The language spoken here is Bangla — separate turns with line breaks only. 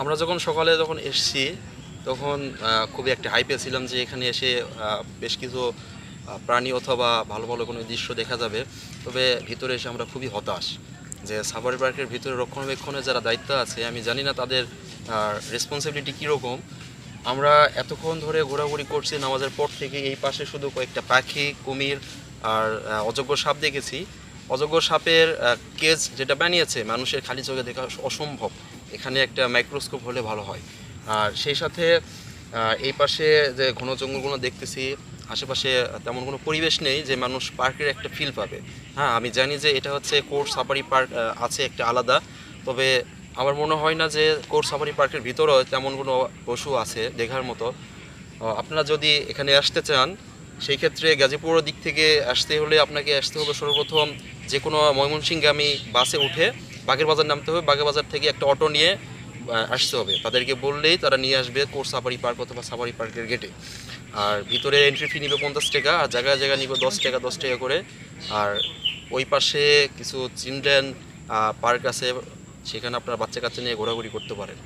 আমরা যখন সকালে এসেছি তখন খুবই একটা হাইপে ছিলাম যে এখানে এসে বেশ কিছু প্রাণী অথবা ভালো ভালো কোনো দৃশ্য দেখা যাবে। তবে ভিতরে এসে আমরা খুবই হতাশ যে সাফারি পার্কের ভিতরে রক্ষণাবেক্ষণের যারা দায়িত্ব আছে আমি জানি না তাদের রেসপন্সিবিলিটি কীরকম। আমরা এতক্ষণ ধরে ঘোরাঘুরি করছি নামাজের পর থেকে, এই পাশে শুধু কয়েকটা পাখি, কুমির আর অজগর সাপ দেখেছি। অজগর সাপের কেজ যেটা বানিয়েছে মানুষের খালি চোখে দেখা অসম্ভব, এখানে একটা মাইক্রোস্কোপ হলে ভালো হয়। আর সেই সাথে এই পাশে যে ঘন জঙ্গলগুলো দেখতেছি, আশেপাশে তেমন কোনো পরিবেশ নেই যে মানুষ পার্কের একটা ফিল পাবে। হ্যাঁ, আমি জানি যে এটা হচ্ছে কোর্ট সাফারি পার্ক আছে একটা আলাদা, তবে আমার মনে হয় না যে কোর্ট সাফারি পার্কের ভিতরেও তেমন কোনো পশু আছে দেখার মতো। আপনারা যদি এখানে আসতে চান সেই ক্ষেত্রে গাজীপুরের দিক থেকে আসতে হলে আপনাকে আসতে হবে সর্বপ্রথম যে কোনো ময়মনসিংহগামী বাসে উঠে বাগের বাজার নামতে হবে। বাগের বাজার থেকে একটা অটো নিয়ে আসতে হবে, তাদেরকে বললেই তারা নিয়ে আসবে কোর্ট সাফারি পার্ক অথবা সাফারি পার্কের গেটে। আর ভিতরে এন্ট্রি ফি নিবে 50 টাকা, আর জায়গায় জায়গায় নিবে 10 টাকা 10 টাকা করে। আর ওই পাশে কিছু চিলড্রেন পার্ক আছে, সেখানে আপনার বাচ্চা কাচ্চা নিয়ে ঘোরাঘুরি করতে পারেন।